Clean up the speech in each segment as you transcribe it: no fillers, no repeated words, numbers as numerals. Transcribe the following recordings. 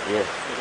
Yes.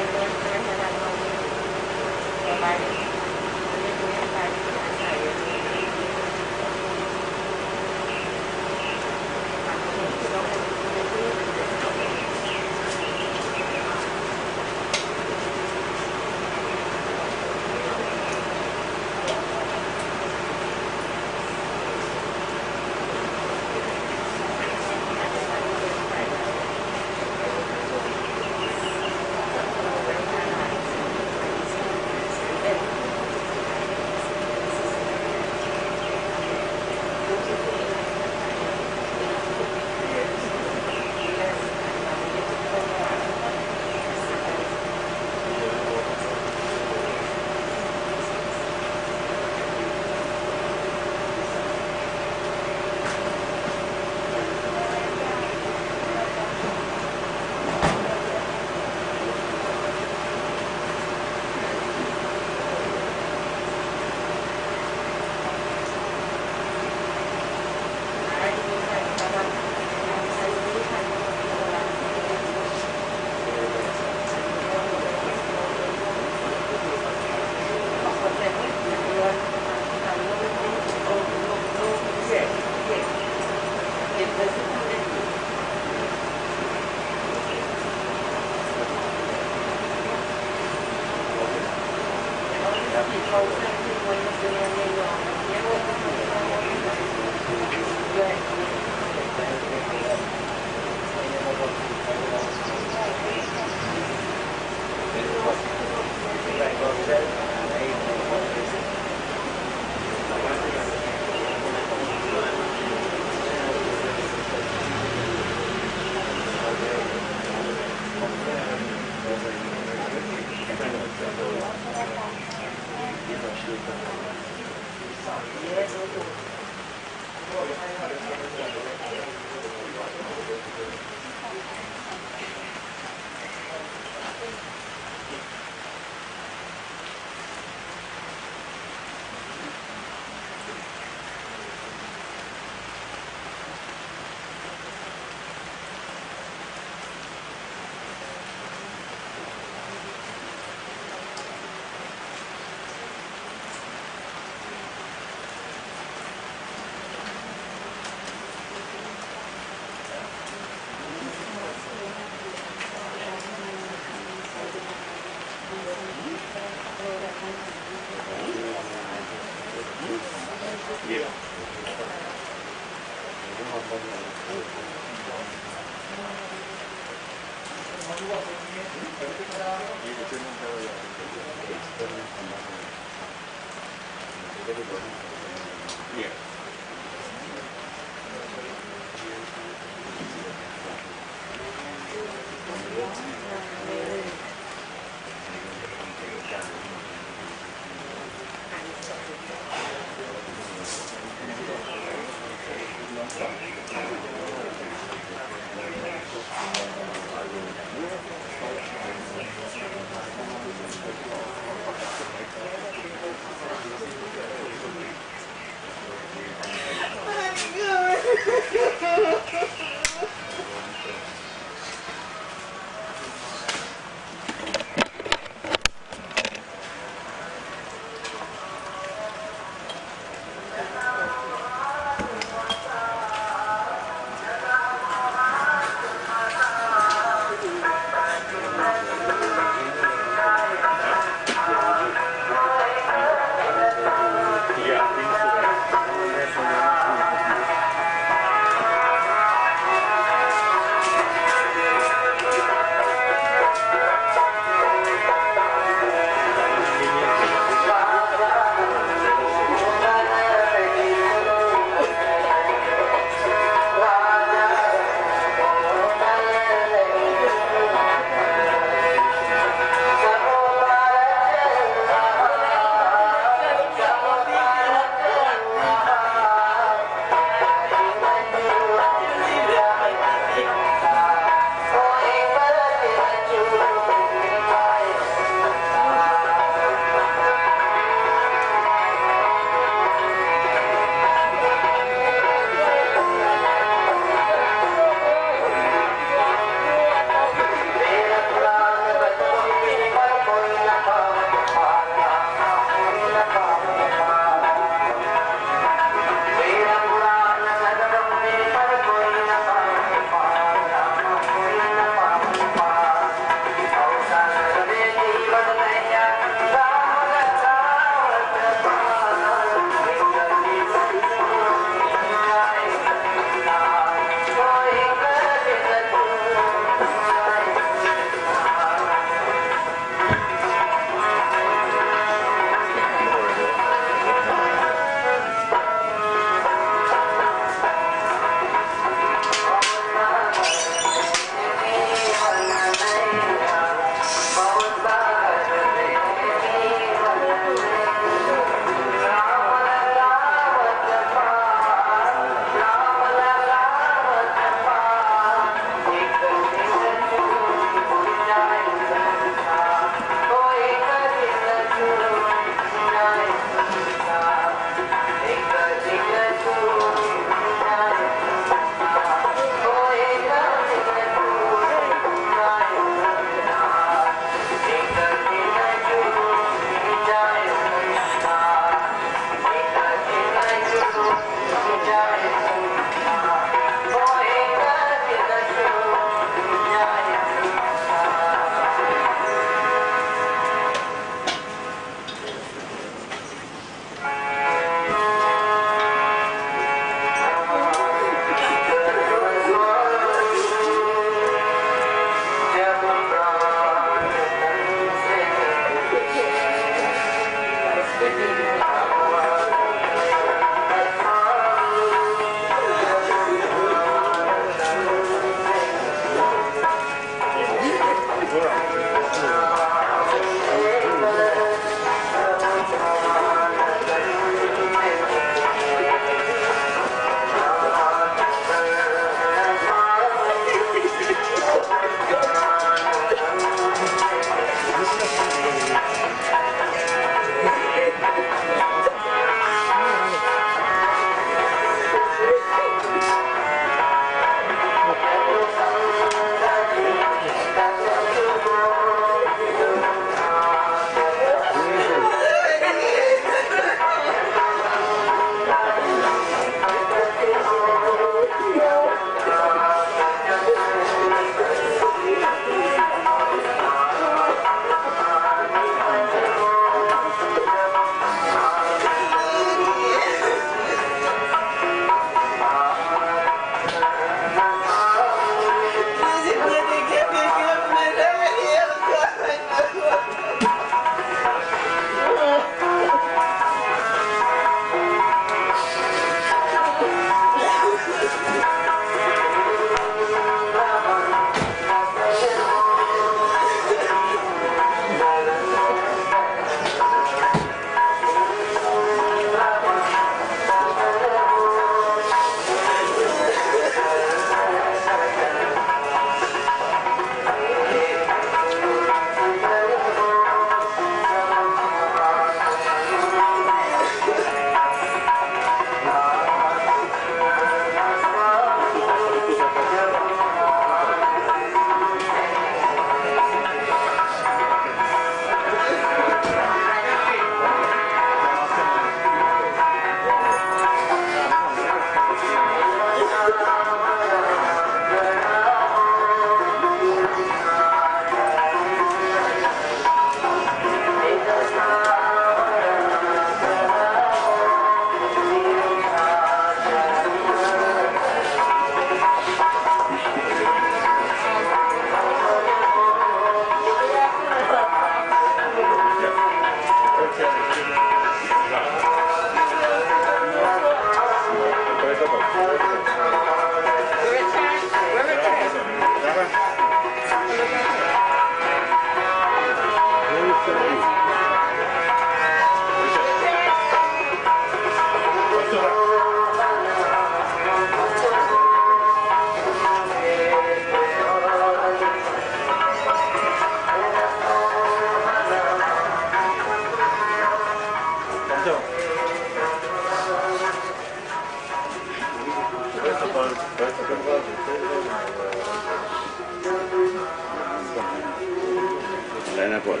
Lena Paul.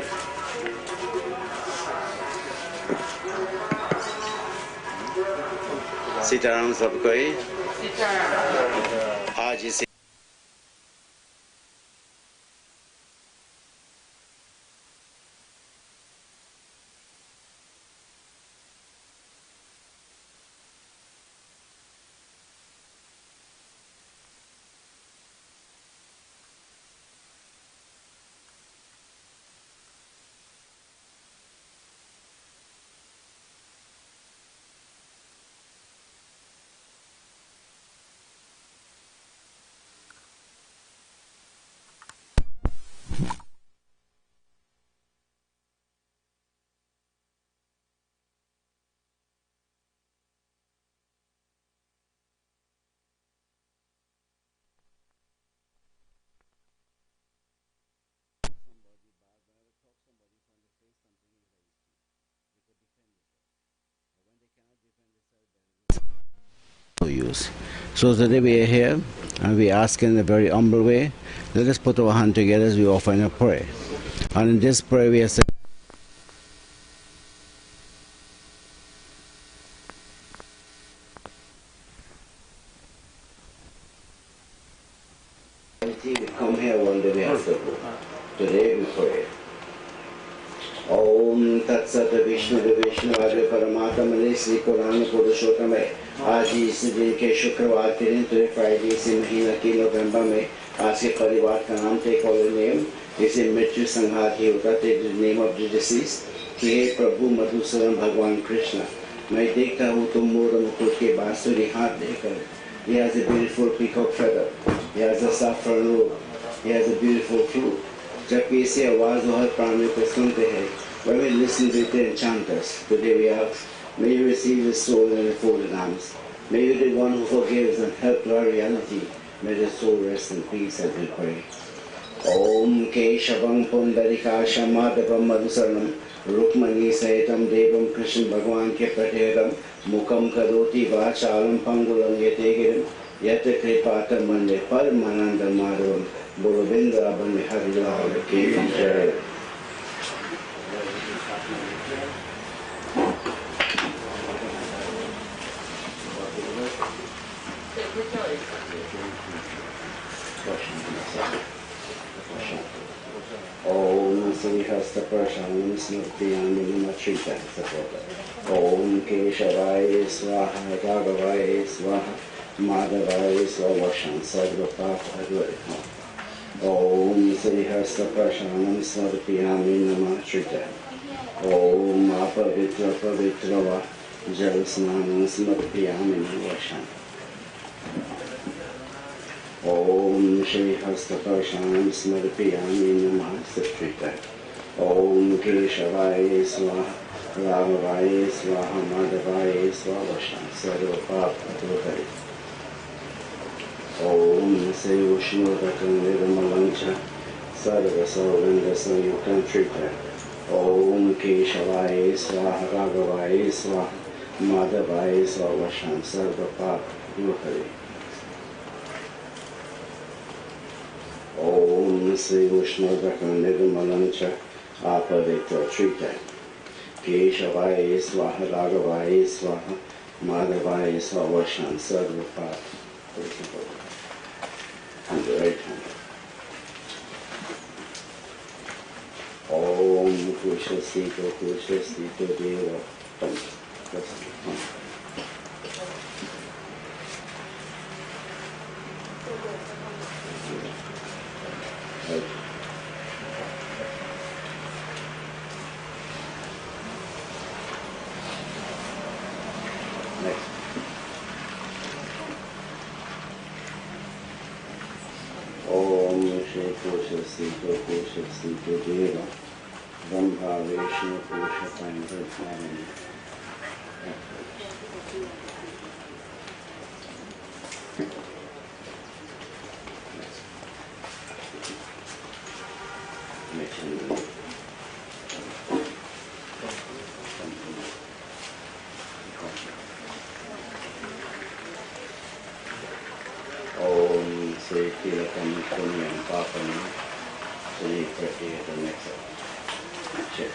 Sitaram सबको ही आज इसे use. So today we are here and we ask in a very humble way, let us put our hand together as we offer in a prayer. And in this prayer we are saying, we come here one day we have to go. Today we pray. Om Tat Sat Vishnu Adi Paramatmane Sri Purana Purushottam आज ही इस दिन के शुक्रवार के दिन तो Friday इसी महीना की नवंबर में आज के परिवार का नाम टेक ऑल नेम इसे मृत्यु संहार ही होता थे नेम ऑफ द डिसीज कि हे प्रभु मधुसूदन भगवान कृष्ण मैं देखता हूँ तुम मोर मुकुट के बांसुरी हाथ लेकर he has a beautiful peacock feather he has a saffron robe he has a beautiful flute जब ऐसी आवाज हर प्राणी को सुनते हैं when we listen to the enchanters today we ask may you receive his soul in the folded arms. May you be the one who forgives and help to our reality. May the soul rest in peace as we pray. Om Keshavam Pundarikasham Madhavam Madhusaranam Roopnarine Sahitam Devam Krishna Bhagwan ke Pratyedam Mukam Kadoti Vachalam Pangulam Yategirim Yata Kripatam Mande Paramananda Madhavam Bolovinda Abhani Harilal Kevam Jai. Om Sri Hasta Prashanam Smrtiyami Machita Om Keshavaya Swaha Raghavaya Swaha Madhavaya Swavashan Sarvapapa Om Sri Hasta Prashanam Smrtiyami Namachita Om Apavitra Pavitrava Jalasnanam Smrtiyami Navashan Om Shri Hastapashanam Smarpiyami Namah Satrita Om Keshavaya Swaha Raghavaya Swaha Madhavaya Swavashan Sarvapapa Om Sri Vishnudatam Nirmalancha Sarva Sauranga Sayukam Trita Om Keshavaya Swaha Raghavaya Swaha Madhavaya Swavashan Sarvapapa Om Sri Vishnudatam Nirmalancha Apavitra Trita Keshavaya Swaha Raghavaya Swaha Madhavaya Swavashan Sarvapapa and the right hand. Om Kushasito Deva Tam. Kushasito Deva Brahma Vishnu Kushatanga Om Sri Kilakam Punyam Papam Sri Pratyeta Nexa Check.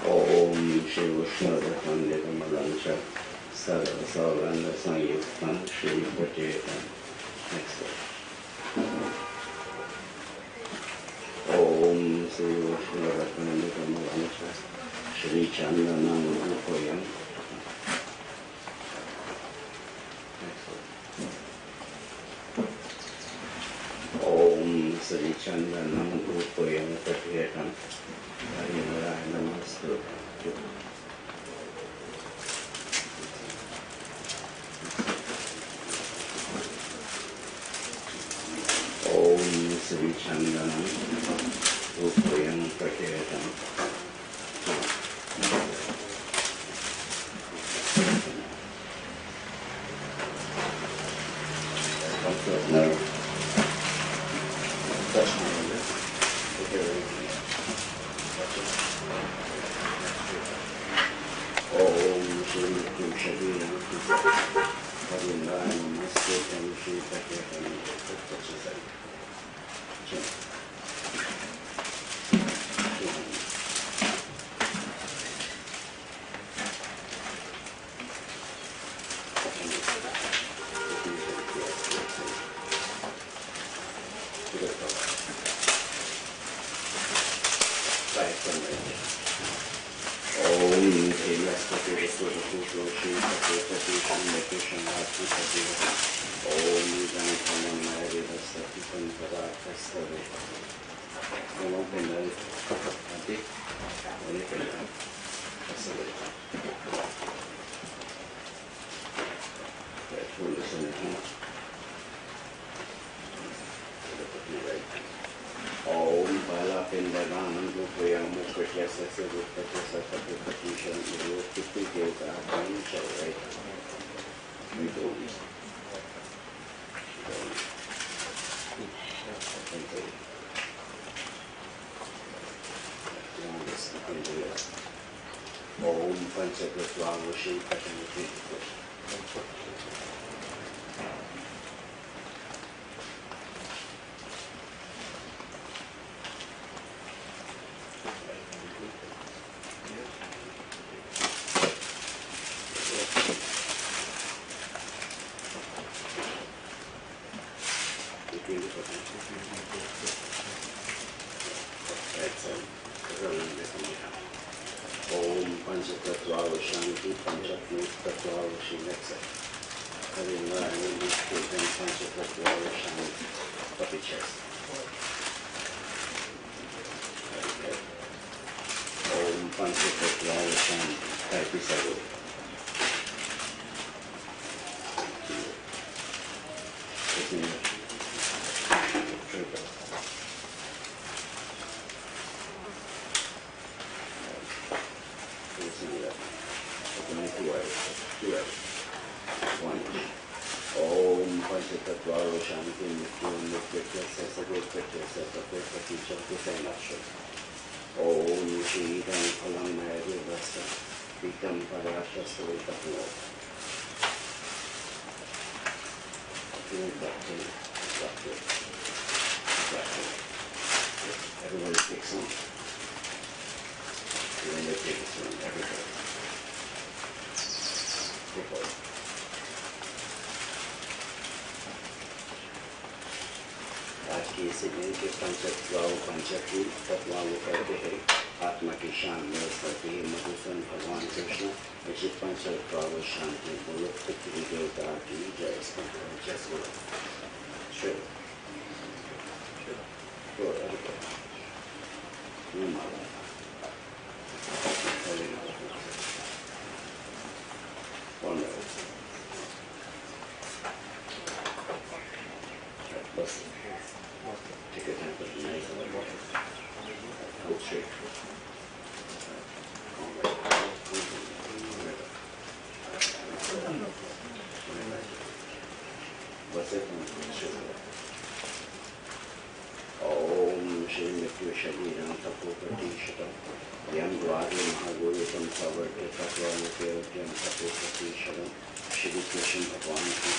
Om Shri Vishnu Sarvasavana Sanyuktam Shri Pachetam. Next one. Om Shri Vishnu Shri Chandanam Upayam. Om Shri Chandanam Upayam Pachetam. Deonarine Namaste. Om Sri Chandanam Roopnarine Praketam. No. Touch my lip. Om Shri Kushavina Deonarine Namaste Shri Praketam. Om Panchakratvamushi Patanati. Om Panchakratvamushanti Panchakratvamushi Nexa. Deonarine Namaste Panchakratvamushanti Puppy chest. Om Panchakratvamushanti Taipisago. Om Panchakratvamushanti Om Shri Phalam Mayadevasa Vikam Parashasavitapno. Everybody takes some. Everybody takes some. Everybody. आज की सिद्धि के पंचकी तत्वाओं कहते हैं आत्मा की शान में करते हैं मधुसूदन भगवान कृष्ण ऐसे पंचतत्व शांति बोलो पृथ्वी देवता की जय जय Shri Take your time, put the knife in the water. Hold straight. What's it? Om Shri Mrityu Shariram Tapopati Shatam Yam Dwadi Mahaguritam Savarta Tatvamuke Udyam Tapopati Shatam Shri Krishna Bhagwan Ki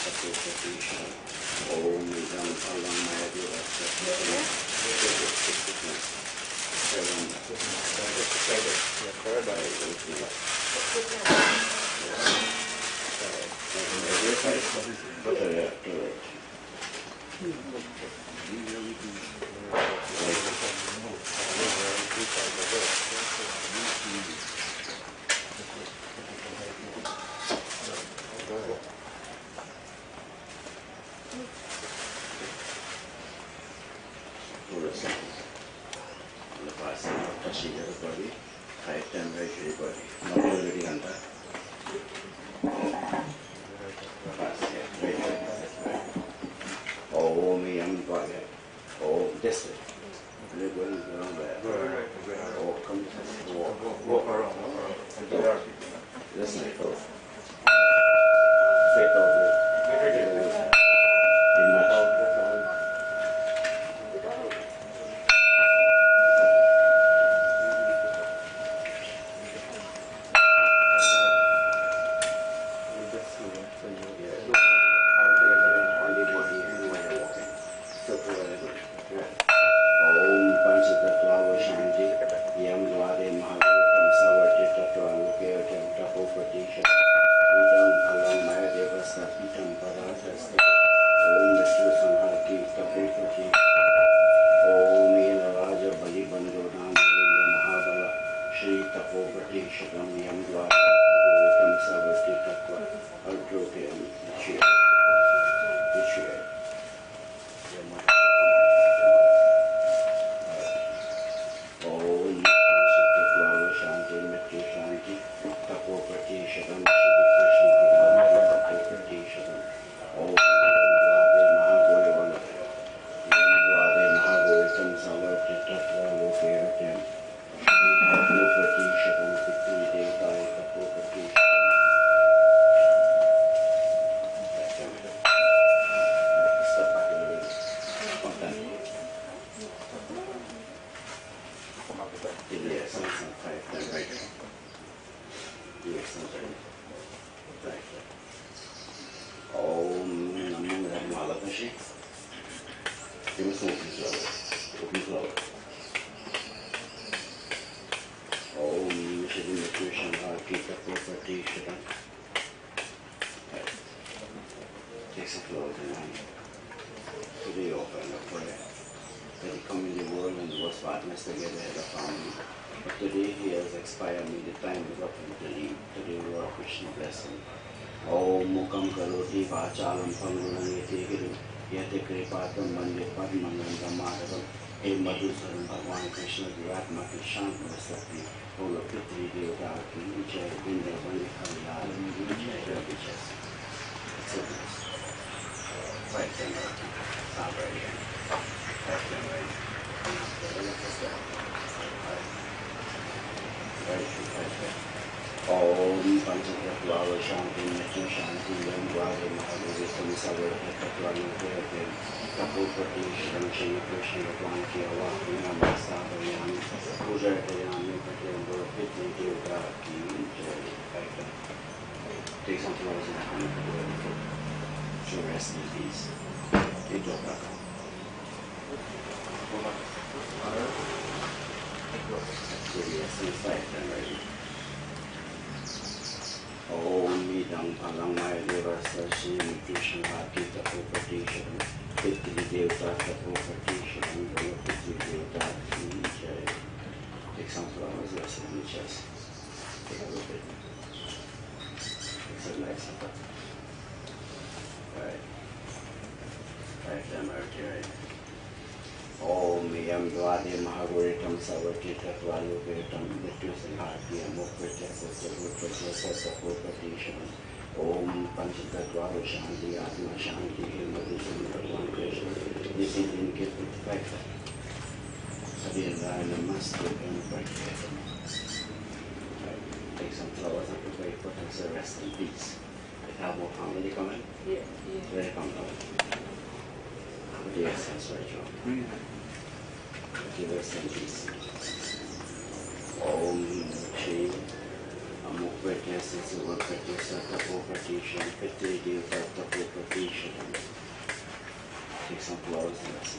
applause and that's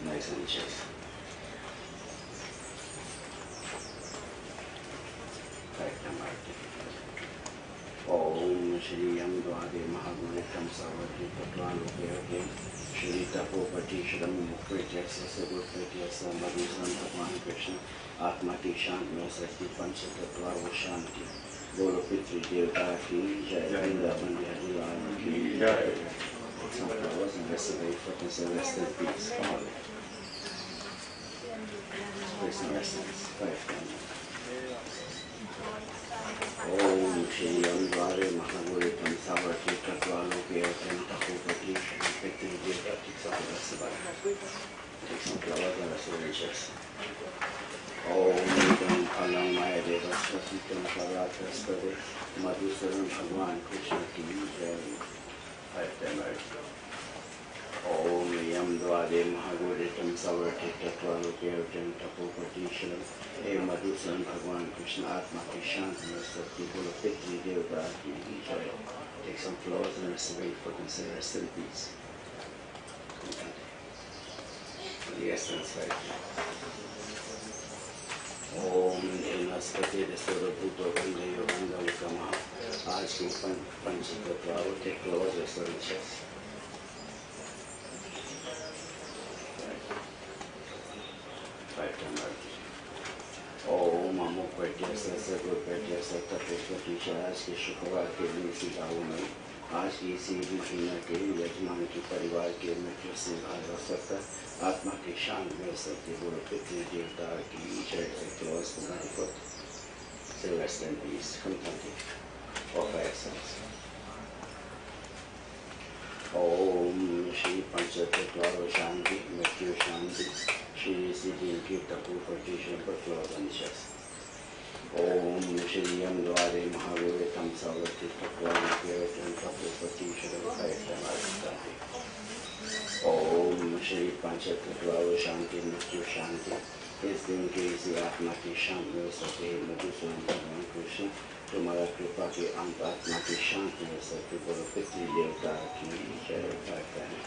nice and chest. Om Shri Yam Dwade Mahagunikam Savati Tatvaluke Shri Tapopati Shram Mukritya Sagurpritya Samadhisan Bhagwan Krishna Atma Ki Shanti में सृष्टि पंच तत्वा वो शांति बोलो पितृ देवता की जय वृंदावन बिहारी लाल की जय. Some flowers and rest of the focus and rest in peace. Praise and rest in peace. Om Shri Yam Dware Mahagunikam Savati Tatvaluke Tapopati Shri Petri Devta. Take some flowers and rest of the chest. Om Idam Phalam Maya Deva Swasitam Parataspade Madhusaram Bhagwan Krishna Ki Jai. 5 times. Om Yam Dwade Mahaguritam Savarti Tatvaluke Tapopati Shri Hey Madhusaram Bhagwan Krishna Atma Ki Shanti Sati Bolo Pitri Devta Ki Jai. Take some flowers and rest away for consider rest in peace. Yes, that's right. ओम नमस्ते सर्वभूत वंदे वंदे कमा आज की पंच तत्व take close researches ओम अमुक प्रत्यक्ष सर्व प्रत्यक्ष तत्व आज के शुक्रवार के दिन इसी गाँव में आज की इसी महीना के यजमान के परिवार के मृत्यु से सकता आत्मा की शांति में सकती बोलो पितृ देवता की जय. Close the foot. Say rest in peace. Contemplative of essence. Om Shri Panchatattva Shanti Mrityu Shanti Shri Siddhi Kirta Pupati Shri Close on the chest. Om Shri Yam Dware Mahagunikam Savati Tatvaluke Tapopati Shri Shanti. Om Shri Panchatattva Shanti Mrityu Shanti. इस दिन के इसी आत्मा की शांति में सके मधुसूदन भगवान कृष्ण तुम्हारा कृपा के अंत आत्मा की शांति में सके बोलो पितृ देवता की जय. करता है.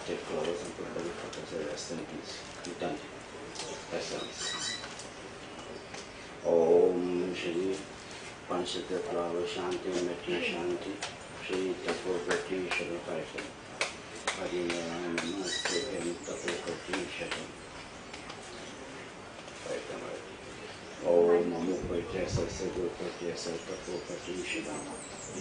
Take flowers and put them in the rest in peace. Done. Essence. Om Shri Panchatattva Shanti Mrityu Shanti Shri Tapopati Shri Paisa Hari Namaste Tapopati Shri. ओम अमुक प्रत्यक्ष सगुर प्रत्यक्ष तपोपति शरण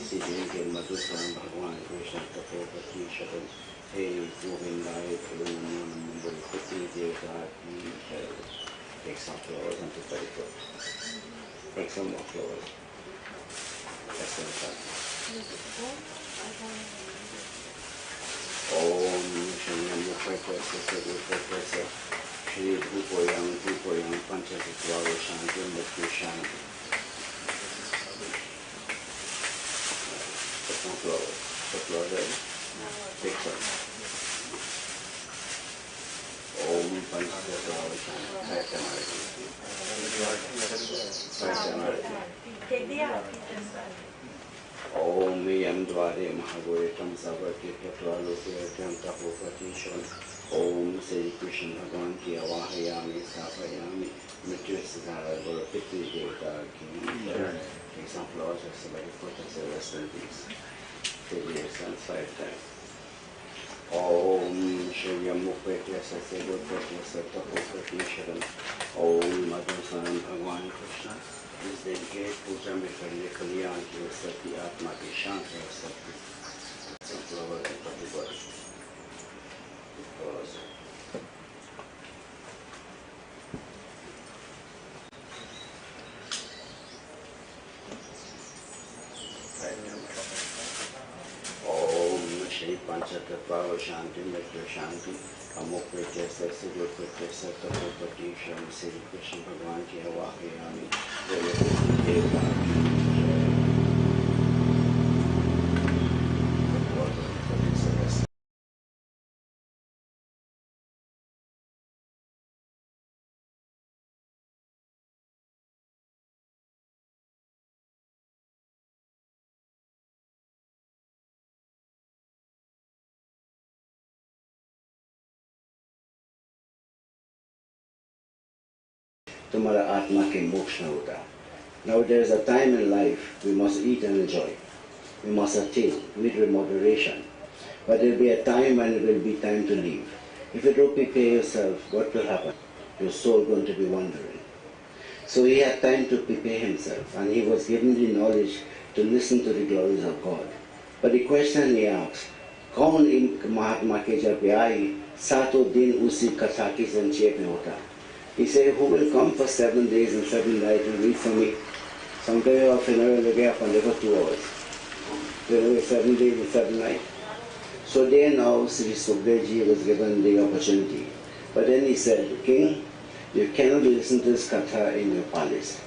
इसी दिन के मधुसूदन भगवान कृष्ण तपोपति शरण हे गोविंदाय नमो नमो पितृ देवता की जय. Take some flowers and put it up. Take some more flowers. ओम श्री अमुक प्रत्यक्ष सगुर प्रत्यक्ष Shri Rupoyam Panchatattva Shanti Mrityu Shanti. Put some flowers. Put flowers ready? Take some. Om Panchatattva Shanti. Om Yam Dware Mahaguritam Savati Tatvaluke Tapopati Shri ओम श्री कृष्ण भगवान की आवाहयामि स्थापयामि मृत्यु सिद्धारा बोलो पितृ देवता की जय. Take some flowers and somebody put us in rest in peace. Take your sense 5 times. Om Shri Yamuk Pratyasa Segur Pratyasa Tapopati Sharan Om Madhusaran Bhagwan Krishna. इस दिन के पूजा में करने कल्याण की सत्य आत्मा की शांति और सत्य संप्लव प्रतिबद्ध. ओम श्री पंचतत्व शांति मृत्यु शांति अमुक प्रत्यक्ष सगुर प्रत्यक्ष तपोपति श्री कृष्ण भगवान की आवाहयामि देवता तुम्हारा आत्मा के मोक्ष न होता. Now there is a time in life we must eat and enjoy. We must attain, eat with moderation. But there will be a time when it will be time to leave. If you don't prepare yourself, what will happen? Your soul is going to be wandering. So he had time to prepare himself, and he was given the knowledge to listen to the glories of God. But the question he asked, कौन इन महात्मा के जब आई सातों दिन उसी कथा की संक्षेप में होता? He said, who will come for 7 days and 7 nights and read for me? Sometimes our funeral will get up and for 2 hours. 7 days and 7 nights. So there now Sri Sukhdev was given the opportunity. But then he said, King, you cannot listen to this katha in your palace.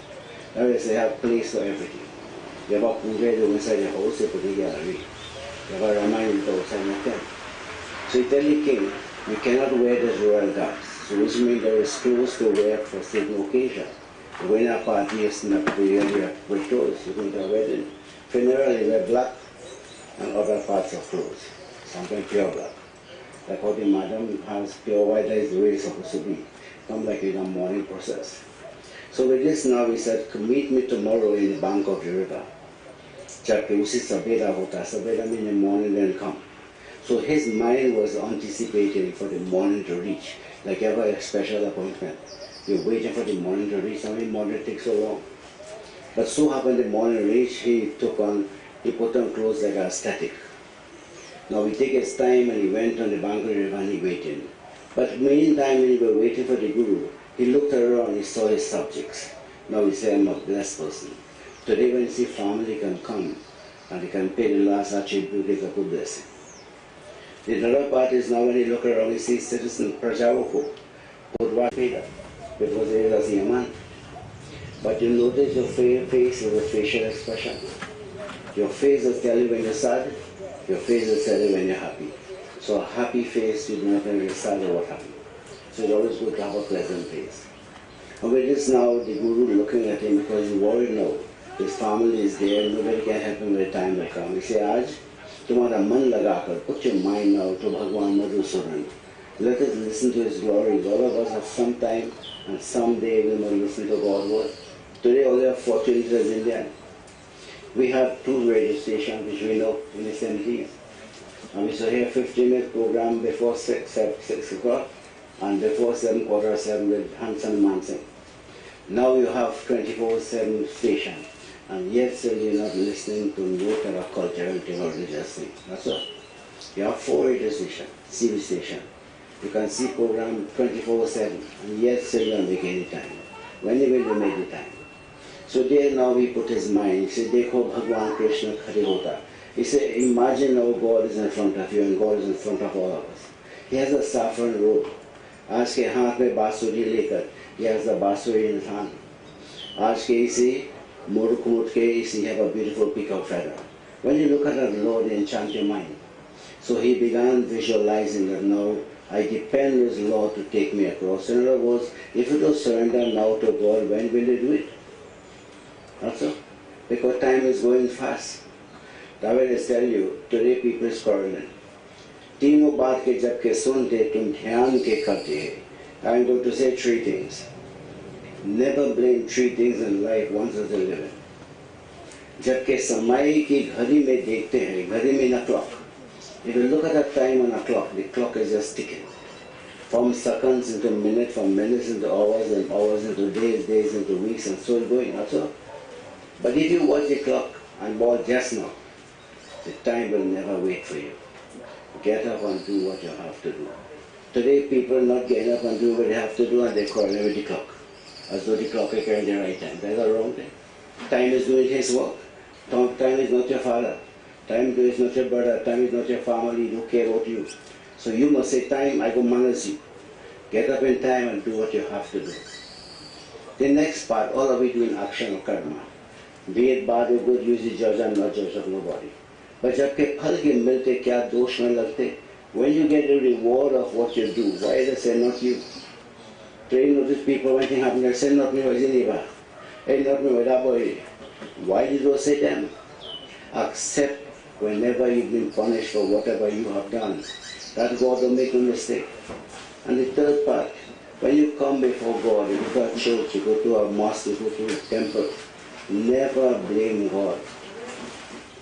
Now they have place for everything. You have a puja inside the house, you put a gallery. You have a Ramayana outside the tent. So you tell the king, you cannot wear the royal garb. So which means there is clothes to wear for certain occasion. When a party is not real, you have to wear clothes. You can go wedding. Funeral, you wear black and other parts of clothes. Sometimes pure black. Like how the madam has pure white, that is the way it's supposed to be. Come like in a morning process. So with this now he said, meet me tomorrow in the bank of the river. Jabke usi sabeda hota, sabeda means in the morning then come. So his mind was anticipating for the morning to reach, like ever a special appointment. You're waiting for the morning to reach, how many morning takes so long? But so happened the morning reached, he put on clothes like a static. Now he take his time and he went on the bank of the river and he waited. But meantime when he was waiting for the Guru, he looked around, he saw his subjects. Now he said, I'm a blessed person. Today when you see family can come and they can pay the last attribute, it's a good blessing. The other part is now when you look around, you see citizen Prajavako, Purva Peda, because there is a man. But you notice your face is a facial expression. Your face will tell you when you're sad, your face will tell you when you're happy. So a happy face, you do not know when you're sad or what happened. So it's always good to have a pleasant face. And with this now, the Guru looking at him because he worried now. His family is there, nobody can help him when the time will come. He said, Aj, तुम्हारा मन लगाकर, put your mind now to Bhagwan Madhusudan. Let us listen to his glories. All of us have some time and someday we will listen to God's word. Today all are fortunate as Indian. We have 2 radio stations which we know in the 70s. And we used to hear 15-minute program before 6 o'clock and before 7:15 with Hansan Mansingh. Now you have 24/7 station. And yet still you're not listening to no kind of cultural thing or religious thing. That's all. You have 4 radio stations, TV station. You can see program 24/7 and yet still you don't make any time. When will you make the time? So there now he put his mind, he said, Dekho Bhagwan Krishna khade hota. He said, imagine now God is in front of you and God is in front of all of us. He has a saffron robe. आज के हाथ में बांसुरी लेकर, he has the बांसुरी in his hand. आज के इसी Murukut case, he have a beautiful peacock feather. When you look at that Lord, you enchant your mind. So he began visualizing that now I depend on his Lord to take me across. In other words, if you don't surrender now to God, when will you do it? That's all. Because time is going fast. That will tell you, today people is quarreling. तीनों बात के जब के सुनते तुम ध्यान के करते. I'm going to say 3 things. Never blame 3 things in life once as a living. जबकि समय की घड़ी में देखते हैं, घड़ी में ना clock. If you look at the time on a clock, the clock is just ticking. From seconds into minutes, from minutes into hours, and hours into days, days into weeks, and so going. That's all. But if you watch the clock and watch just now, the time will never wait for you. Get up and do what you have to do. Today people are not getting up and do what they have to do and they call with the clock. As though the clock is carrying the right time. That's a wrong thing. Time is doing his work. Time is not your father. Time is not your brother. Time is not your family. They don't care about you. So you must say, time, I go manage you. Get up in time and do what you have to do. The next part, all of it doing action or karma. Be it bad or good, use the judge and not judge of nobody. But जबकि फल के मिलते क्या दोष में लगते? When you get the reward of what you do, why they say not you? Train notice people when things happen, they say not me, why is hey, not me, why boy? Why did you say them? Accept whenever you've been punished for whatever you have done. That God will make a mistake. And the third part, When you come before God, you go to a church, you go to a mosque, you go to a temple, never blame God.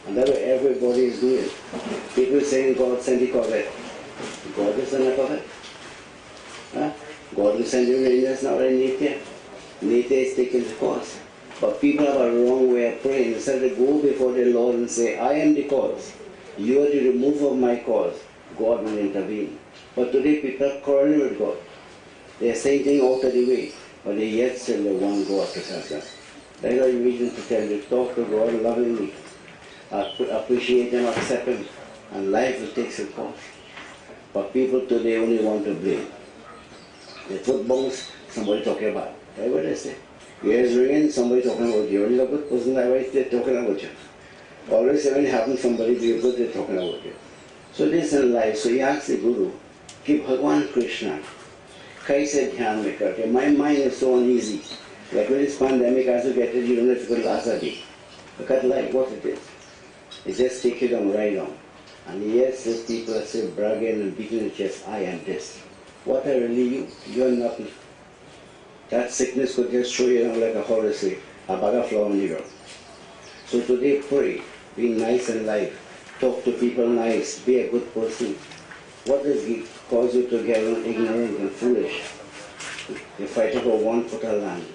And that's what everybody is doing. People saying God sent the COVID. God will send a COVID. Huh? God will send you rain just now in nature. Nature is taking the cause. But people have a wrong way of praying. Instead of go before the Lord and say, I am the cause. You are the remover of my cause. God will intervene. But today people are quarreling with God. They are saying things out of the way. But they yet still they want God to help them. That's why you reason to tell you, talk to God lovingly. Appreciate Him, accept Him. And life will take its course. But people today only want to blame. They put bones, somebody talking about. That's what they say. Here's rain, somebody talking about you. Only a good person, that way they're talking about you. Always when it happens, somebody be good, they're talking about you. So this is life. So he asked the Guru, keep Bhagwan Krishna. Kaise dhyan mein karte. My mind is so uneasy. Like when this pandemic, as you get it, you don't know if it will last a day. Look at life, what it is. It just take it on right on. And yes, these people are still bragging and beating the chest, I am this. What are really you? You are nothing. That sickness could just show you like a horror say, a bag of flour on the ground. So today pray, be nice in life, talk to people nice, be a good person. What does it cause you to get ignorant and foolish? You fight over 1 foot of land.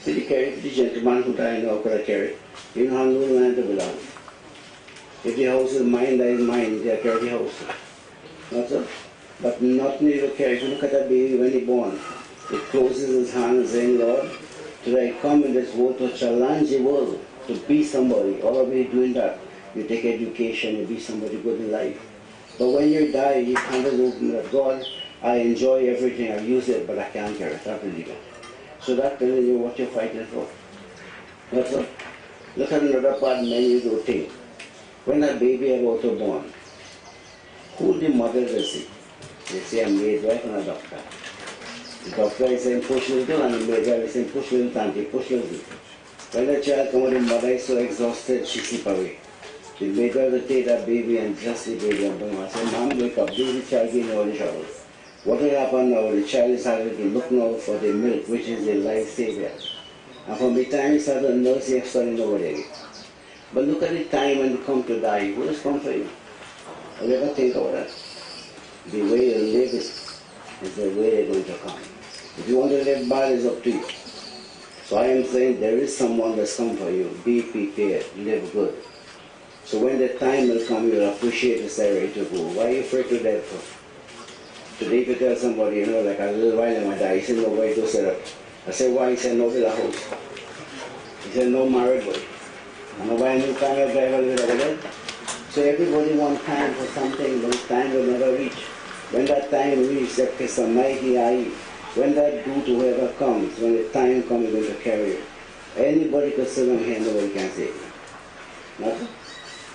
Did you carry the gentleman who died now could have carried? You know how no land to belong. If the house is mine, that is mine, they carry the house. Not so? But not need to carry. If you look at a baby when he's born, it closes his hands saying, Lord, today I come in this world to challenge the world, to be somebody. All of you doing that. You take education, you be somebody good in life. But when you die, you can't open that God, I enjoy everything, I use it, but I can't carry it, I have to leave it. So that's telling you what you're fighting for. That's all. Look at another part, many do think. When a baby is about to born, who the mother will see? They say a midwife and a doctor. The doctor is saying push little and the midwife is saying push little tanti, push little. When the child comes, the mother is so exhausted, she sleep away. The midwife will take that baby and just the baby and bring her. Say, Mom, wake up, give the child in all the trouble. What will happen now? The child is having to look now for the milk, which is the life savior. And from the time he starts to nurse, he has started over there. But look at the time when you come to die. Who has come for you? Have you ever think about that? The way you live is the way you're going to come. If you want to live bad, it's up to you. So I am saying there is someone that's come for you. Be prepared. Live good. So when the time will come, you'll appreciate the salary to go. Why are you afraid to die for? Today if you tell somebody, you know, like a little while I might die, he said, no, why do set up? I said, why? He said, no, build a house. He said, no married boy. I know why a new car will drive a little bit. So everybody wants time for something, but time will never reach. When that time reaches, that is a mighty eye. When that due to whoever comes, when the time comes, you're going to carry it. Anybody could sit on here, nobody can save you. Nothing.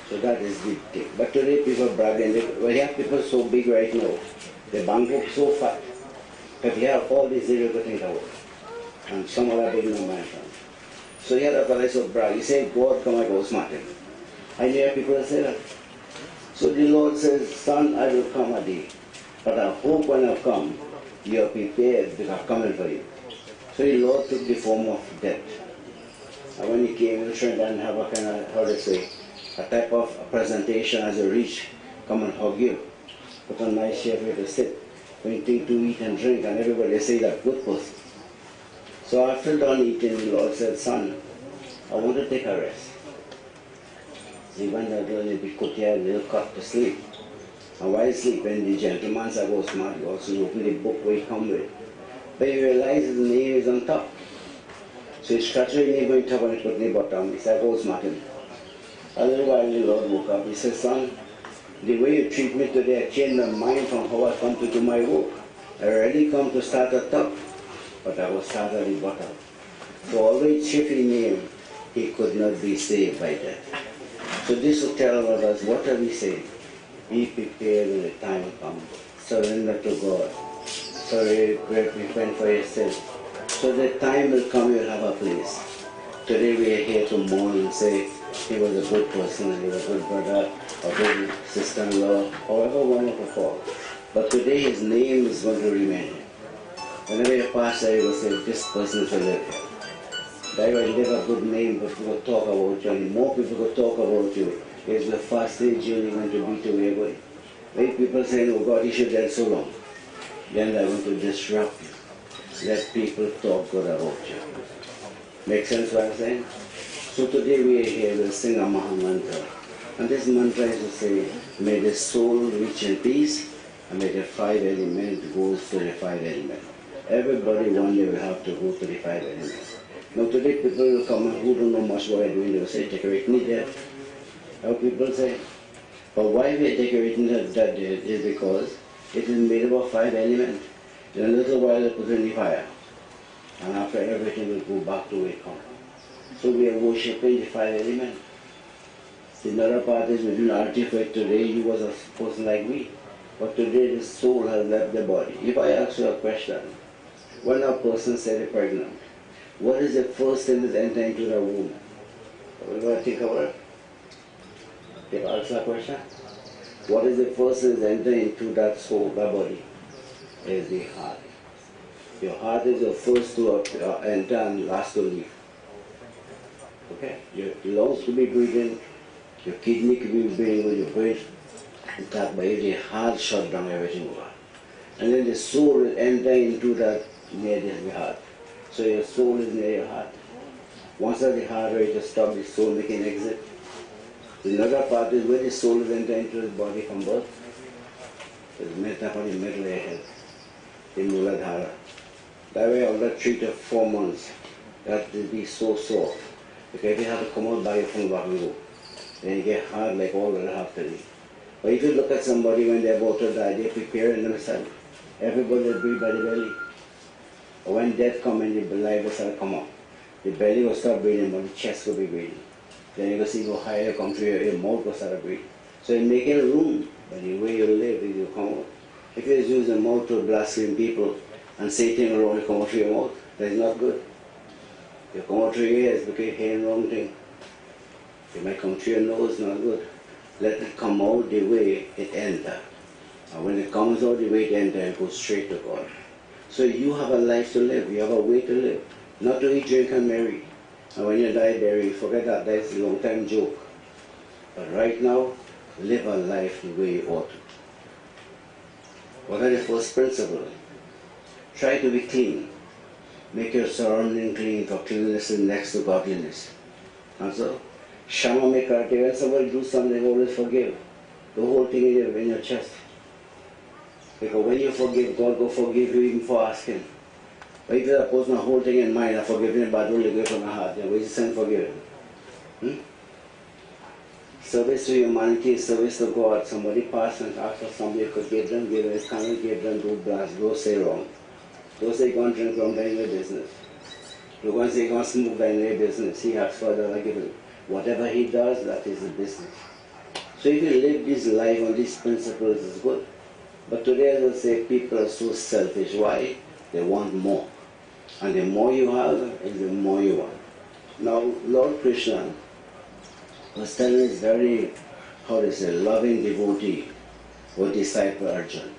So that is the thing. But today people bragging. We have people so big right now. The bank book so fat. But you have all these zero to think about. And some other big number. So here the fellow so brag. He said, God come and go smarter. I hear people say that. So the Lord says, son, I will come a day. But I hope when I come, you are prepared because I'm coming for you. So the Lord took the form of death. And when he came, he didn't have a kind of, how to say, a type of a presentation as you reach, come and hug you. Put on a nice chair for you to sit. When you take to eat and drink, and everybody say that good person. So after done eating, the Lord said, son, I want to take a rest. He went out there and he put here a little cot to sleep. And while sleeping, the gentleman said, go smart, you also open the book where he come with. But he realized his name is on top. So he scratched his name on top and he put it in the bottom. He said, go smart him. A little while the Lord woke up. He said, son, the way you treat me today, I changed my mind from how I come to do my work. I already come to start at top, but I was start at the bottom. So although he changed his name, he could not be saved by that. So this will tell us, what are we saying? Be prepared when the time comes. Surrender to God. Sorry, repent for yourself. So the time will come, you'll have a place. Today we are here to mourn and say, he was a good person, he was a good brother, a good sister-in-law, however one of the fall. But today his name is going to remain. Whenever you pass there, you will say, this person is a live here. That way you live a good name, but people talk about you, and more people will talk about you. It's the fastest journey going to be to where you're going. When people say, oh God, you should get so long, then I want to disrupt you. Let people talk good about you. Make sense what I'm saying? So today we are here, we'll sing a Maha mantra. And this mantra is to say, may the soul reach in peace, and may the 5 elements go to the 5 elements. Everybody one day will have to go to the 5 elements. Now today people will come who don't know much what they're doing, they will say, decorating it there. How people say. But why we are decorating that day is because it is made up of 5 elements. In a little while it put in the fire. And after everything will go back to where it comes. So we are worshipping the 5 elements. The another part is we do an artifact today, you was a person like me. But today the soul has left the body. If I ask you a question, when a person said they're pregnant, what is the first thing that enters into the womb? We're going to think about it. Can you answer that question? What is the first thing that enters into that soul, that body? Is the heart. Your heart is the first to enter and last to leave. Okay? Your lungs to be breathing, your kidney to be breathing with your brain. In fact, by the heart shut down everything over. And then the soul will enter into that near the heart. So your soul is near your heart. Once the heart ready to stop, the soul making exit. The other part is where the soul is entering into the body from birth. It's met up on the middle of your head. The Muladhara. That way after 3 to 4 months, that will be so soft. Because if you have to come out by your from back and go, then you get hard like all that have to be. But if you look at somebody when they're about to die, they're preparing themselves. Everybody will breathe by the belly. When death comes and the life will start to come up, the belly will start breathing, but the chest will be breathing. Then you will see go higher, come through your mouth will start to breathe. So you're making room, but the way you live, you come out. If you use the mouth to blaspheme people and say things wrong, you come out through your mouth, that is not good. You come out through your ears because you're hearing wrong thing. You might come through your nose, not good. Let it come out the way it enters. And when it comes out the way it enters, it goes straight to God. So you have a life to live, you have a way to live. Not to eat, drink and marry. And when you die, bury, forget that, that's a long time joke. But right now, live a life the way you ought to. What are the first principles? Try to be clean. Make your surrounding clean, for cleanliness is next to godliness. And so, Shama Mekarate, when somebody do something, always forgive. The whole thing is in your chest. Because when you forgive, God will forgive you even for asking. But if you're a person, the whole thing in mind, I forgive him, but only go from the heart, then we just send forgive him. Service to humanity, service to God. Somebody passed and asked for something, you could give them, give them, can't give them, do blast, don't say wrong. Don't say go and drink rum, that in your business. Don't go and say go and smoke, that in your business. He asks for that, I give him. Whatever he does, that is the business. So if you live this life on these principles, it's good. But today, as I say, people are so selfish. Why? They want more. And the more you have, is the more you want. Now, Lord Krishna was telling his very, how to say, loving devotee or disciple Arjuna.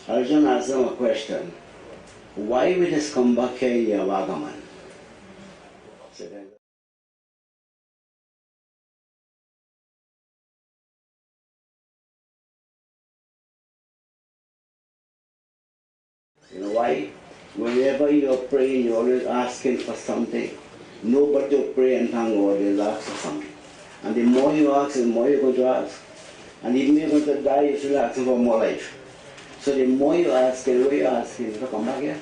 Arjuna asked him a question. Why we just come back here in Yavagaman? So then, you know why? Whenever you're praying, you're always asking for something. Nobody will pray and thank God, they'll ask for something. And the more you ask, the more you're going to ask. And even if you're going to die, you're still asking for more life. So the more you ask, the more you're asking, to come back here.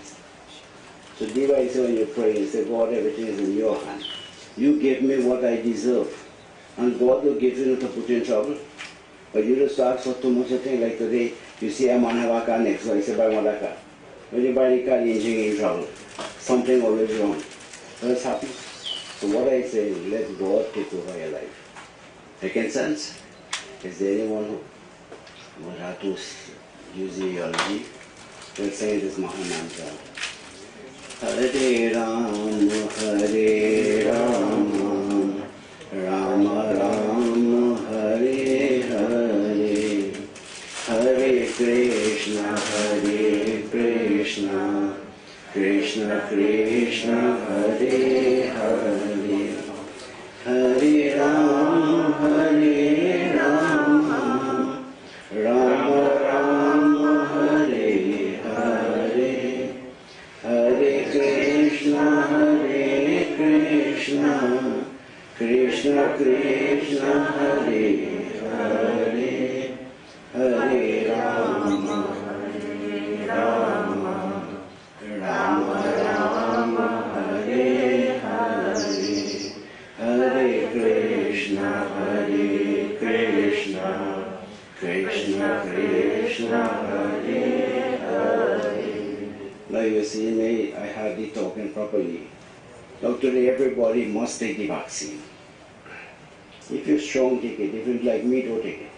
So that's why you say when you pray, you say, God, everything is in your hand. You give me what I deserve. And God will give you not to put you in trouble. But you just ask for too much of things. Like today, you see a man have a car next, so you say, buy another car. When you buy the car, you're in trouble. Something always wrong. What's happening? So what I say is, let God take over your life. Making sense? Is there anyone who would have to use the theology? We'll say this Maha Mantra. Hare Ram, Hare Ram, Rama Ram, Hare Hare, Hare Krishna, Krishna Krishna Hare Hare Hare Ram Ram Ram Hare Hare Hare Krishna Krishna Krishna Hare Hare Hare Ram Ram Ram Hare Hare Hare Krishna Krishna Krishna Hare Hare. Now you see me, I hardly talking properly. Now today everybody must take the vaccine. If you're strong, take it. If you're like me, don't take it.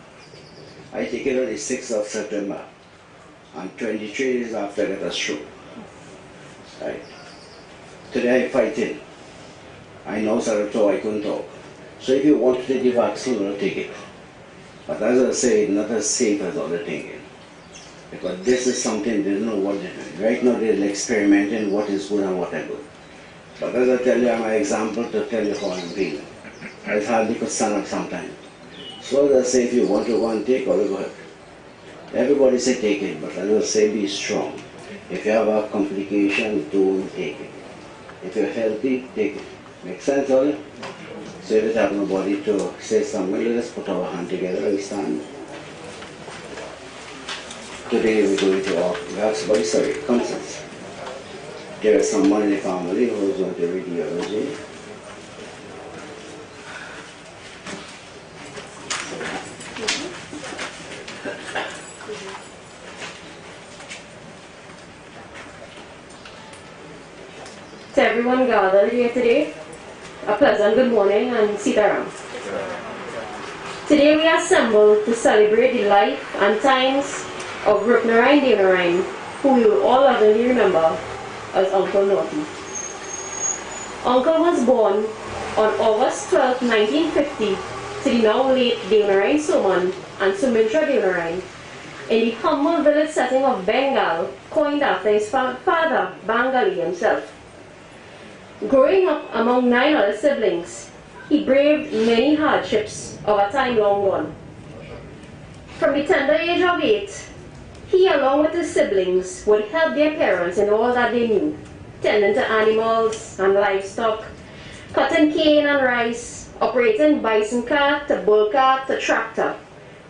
I take it on the 6th of September. And 23 days after I got a stroke. Right. Today I'm fighting. I know Sarato, I couldn't talk. So if you want to take the vaccine, don't take it. But as I say, not as safe as other things. Because this is something they don't know what they're doing. Right now they're experimenting what is good and what is good. But as I tell you, I'm an example to tell you how I'm feeling. I hardly could stand up sometimes. So as I say, if you want to go and take, all go ahead. Everybody say take it, but I will say be strong. If you have a complication, don't take it. If you're healthy, take it. Make sense, all? So if you have nobody to say something, let us put our hand together and stand. Today we're going to ask somebody, sorry, conscience. There is someone in the family who is going to radiology. To everyone gathered here today, a pleasant good morning and sit around. Today we assemble to celebrate the life and times of Roopnarine Deonarine, who we will all lovingly remember as Uncle Naughty. Uncle was born on August 12, 1950 to the now late Deonarine Soman and Sumitra Deonarine in the humble village setting of Bengal, coined after his father, Bengali himself. Growing up among 9 other siblings, he braved many hardships of a time long gone. From the tender age of 8, he along with his siblings would help their parents in all that they knew, tending to animals and livestock, cutting cane and rice, operating bison cart to bull cart to tractor,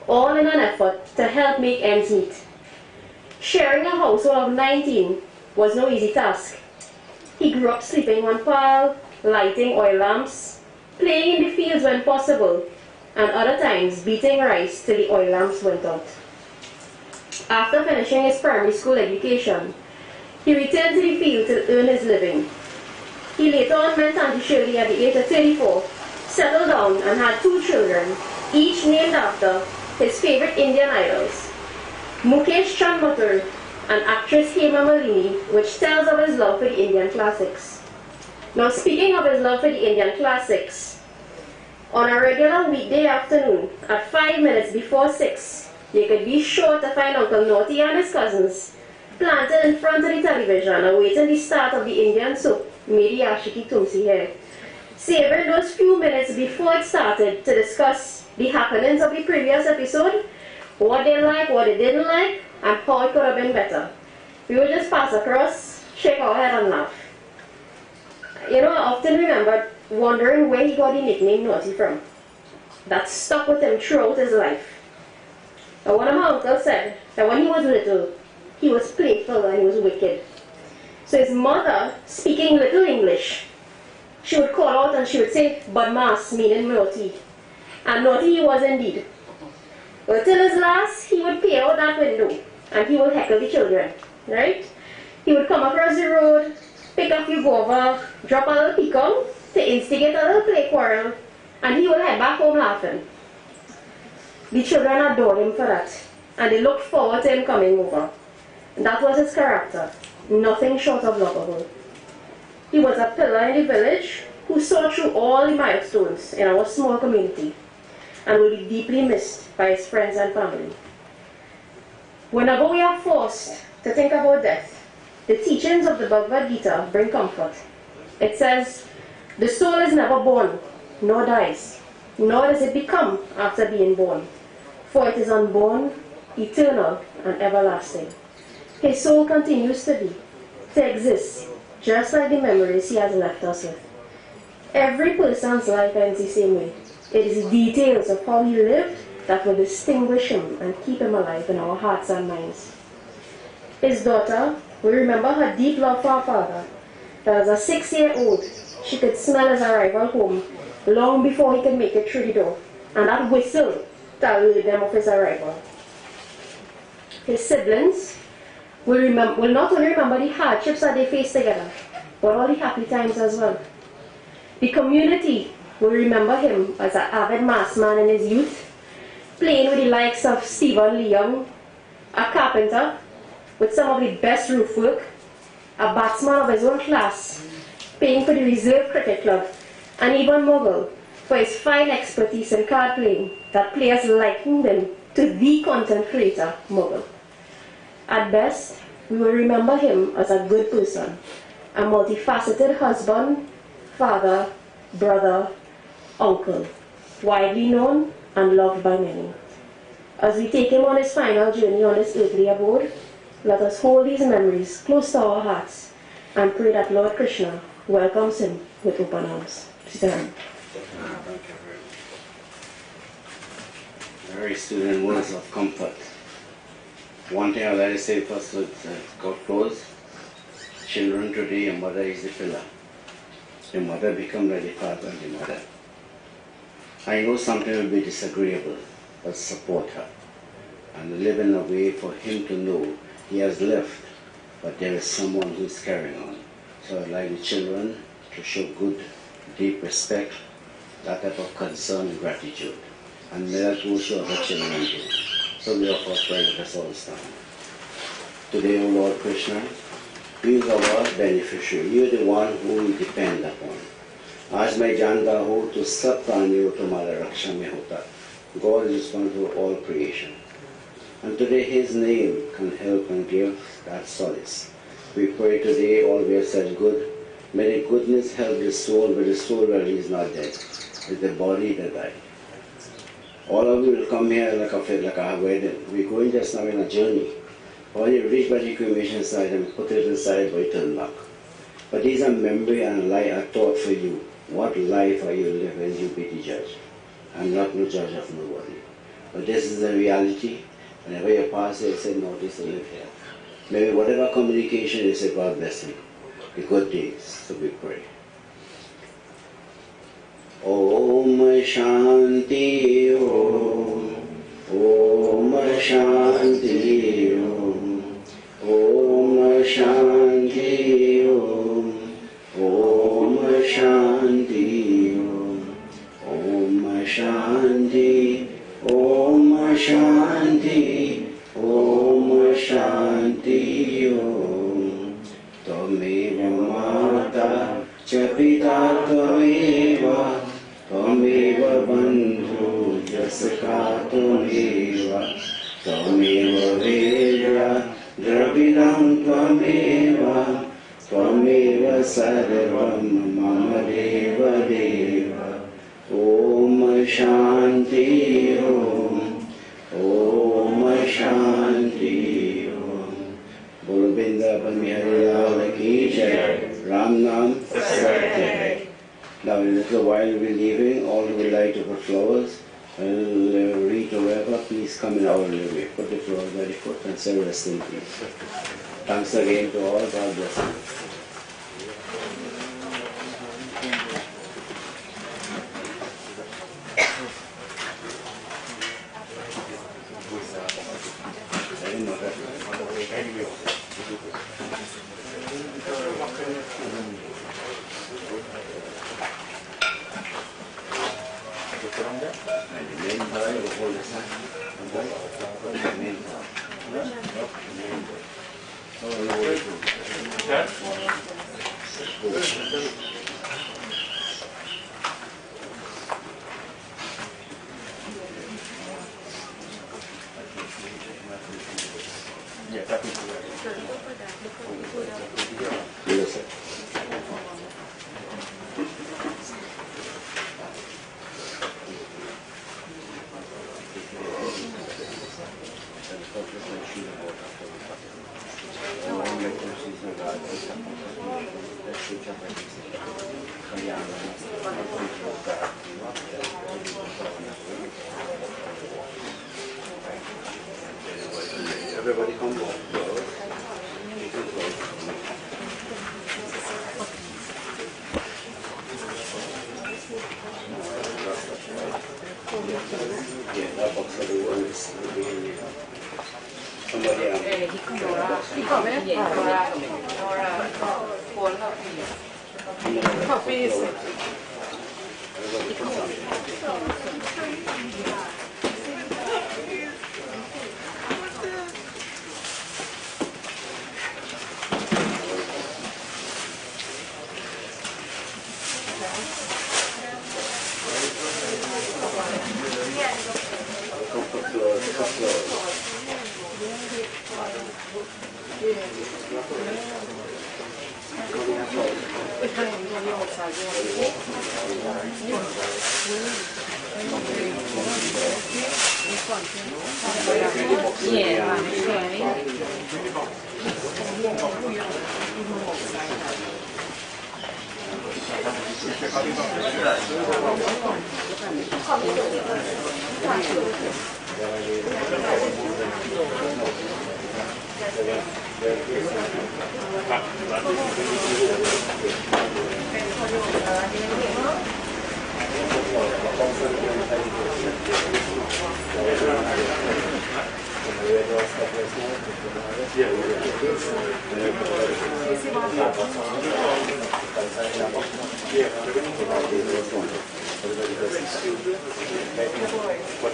all in an effort to help make ends meet. Sharing a household of 19 was no easy task. He grew up sleeping on pile, lighting oil lamps, playing in the fields when possible, and other times beating rice till the oil lamps went out. After finishing his primary school education, he returned to the field to earn his living. He later on met Auntie Shirley at the age of 34, settled down and had 2 children, each named after his favorite Indian idols, Mukesh Chandmathur and actress Hema Malini, which tells of his love for the Indian classics. Now speaking of his love for the Indian classics, on a regular weekday afternoon at 5 minutes before 6, you could be sure to find Uncle Naughty and his cousins planted in front of the television awaiting the start of the Indian soap, Meri Ashiki Tumsi Hai, savoring those few minutes before it started to discuss the happenings of the previous episode, what they liked, what they didn't like, and how it could have been better. We would just pass across, shake our head and laugh. You know, I often remember wondering where he got the nickname Naughty from. That stuck with him throughout his life. Now, one of my uncles said that when he was little, he was playful and he was wicked. So his mother, speaking little English, she would call out and she would say, "Badmas," meaning naughty. And naughty he was indeed. But till his last, he would peer out that window and he would heckle the children, right? He would come across the road, pick a few guava, drop a little pecan to instigate a little play quarrel, and he would head back home laughing. The children adored him for that, and they looked forward to him coming over. And that was his character, nothing short of lovable. He was a pillar in the village who saw through all the milestones in our small community and will be deeply missed by his friends and family. Whenever we are forced to think about death, The teachings of the Bhagavad Gita bring comfort. It says, the soul is never born, nor dies, nor does it become after being born, for it is unborn, eternal, and everlasting. His soul continues to be, to exist, just like the memories he has left us with. Every person's life ends the same way. It is details of how he lived that will distinguish him and keep him alive in our hearts and minds. His daughter will remember her deep love for her father, that as a 6-year-old, she could smell his arrival home long before he could make it through the door, and that whistle to alert them of his arrival. His siblings will not only remember the hardships that they faced together, but all the happy times as well. The community will remember him as an avid masked man in his youth, playing with the likes of Stephen Leung, a carpenter with some of the best roof work, a batsman of his own class, playing for the Reserve Cricket Club, and even Mughal for his fine expertise in card playing that players likened him to the content creator, Mughal. At best, we will remember him as a good person, a multifaceted husband, father, brother, uncle, widely known and loved by many. As we take him on his final journey on this earthly abode, let us hold these memories close to our hearts and pray that Lord Krishna welcomes him with open arms. Sitaram. Very student words of comfort. One thing I'd like to say first with God close. Children today, a mother is the pillar. The mother becomes like the father and the mother. I know something will be disagreeable, but support her and live in a way for him to know he has left, but there is someone who is carrying on. So I'd like the children to show good, deep respect, that type of concern and gratitude. And may that also other children do. So we offer prayer let us all stand. Today, O Lord Krishna, you are our beneficiary. You are the one who we depend upon. आज मैं जानता हूँ तो सब प्राणियों तुम्हारा रक्षा में होता. God is responsible for all creation. And today His name can help and give that solace. We pray today all we have said good. May the goodness help the soul, but the soul really is not dead. It's the body that died. All of you will come here like a wedding. We're going just now in a journey. When you reach by the cremation site and put it inside, we turn back. But these are memory and a thought for you. What life are you living? You be the judge. I'm not no judge of nobody. But this is the reality. Whenever you pass it, say, no, this to live here. Maybe whatever communication you say, God bless him. The good days. So we pray. Om Shanti Om. Om Shanti Om. Om Shanti Om. Om Shanti Om. Om Shanti. Om Shanti. Om Shanti Om. Tameva Mata cha Pita Tameva. Tameva Bandhu Jasaka Tameva. Tameva Vedya Dravidam Tameva. Tameva Sarvam Mama Deva Deva. Om Shanti Om. Om Shanti Om. Bolo Vrindavan Bihari Lal Ki Jai. Ram Nam Satya Hai. Now in a little while we'll be leaving. All who would like to put flowers, I'll read or whatever, please come in our little way. Put the flowers by the foot and say rest in peace. Thanks again to all. God bless you. Yeah, that Yes, sir. Everybody come on. Yeah, that box will be one. Somebody else.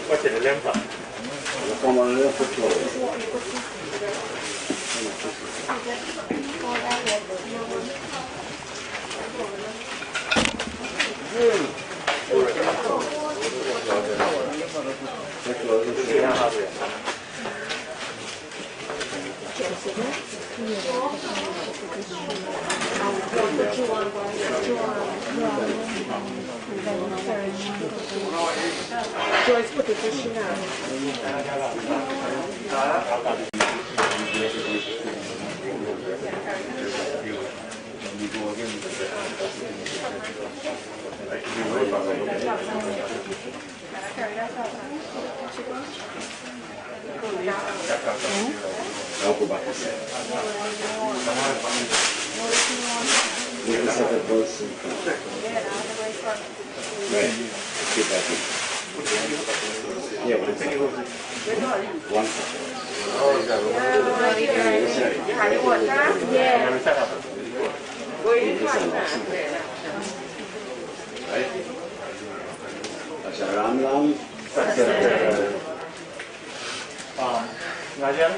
What's in the lamp? Come on, let's put Joyce put the fish in there. I'll go back and say. We can set the boats in front. Right. Keep that in. Yeah, one second. One second. Right? अच्छा Ram Ram Ngajar?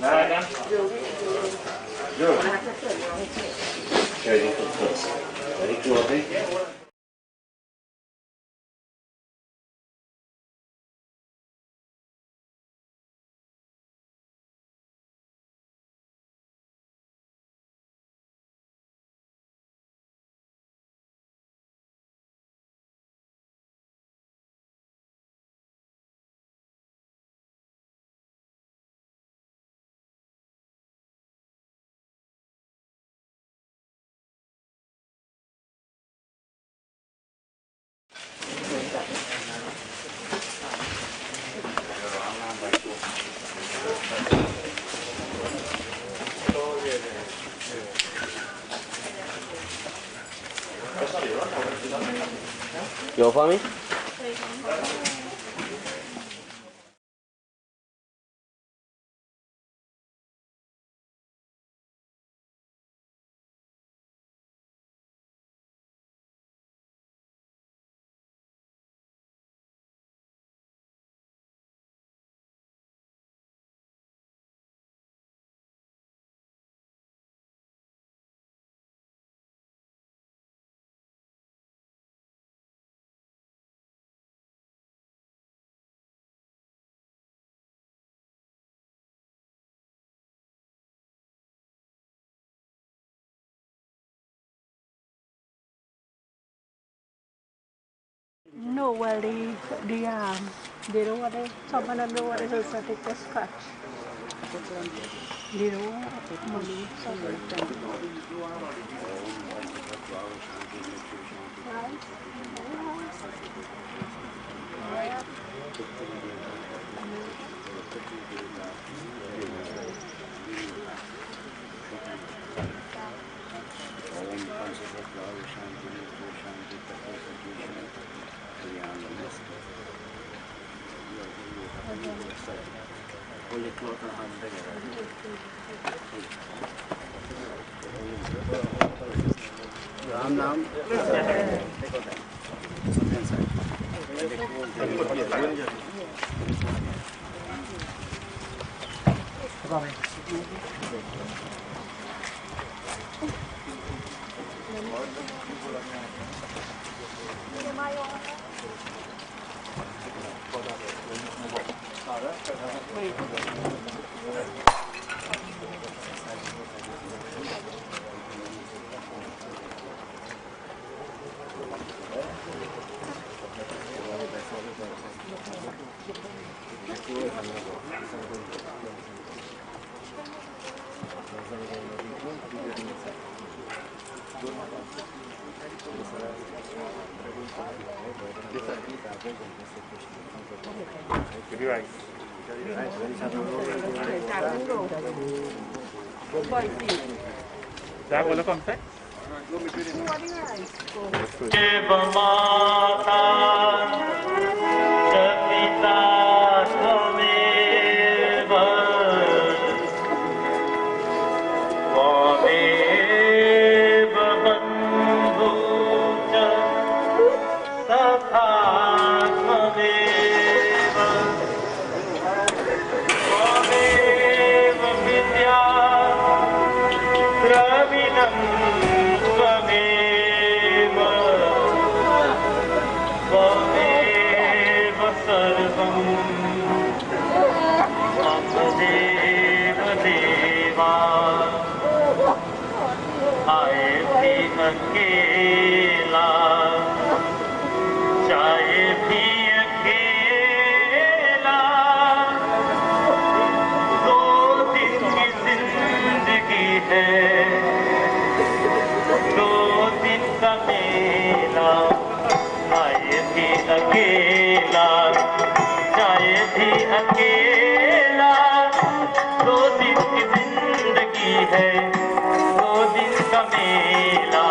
Ngajar? Good. Very good. Very good. You for me? No, well, they don't want to, someone don't know what it is that it just scratch. They don't want money, Ram नाम क्या बोला कौन सा अकेला चाहे भी अकेला दो दिन की जिंदगी है दो दिन का मेला चाहे भी अकेला चाहे भी अकेला दो दिन की जिंदगी है दो दिन का मेला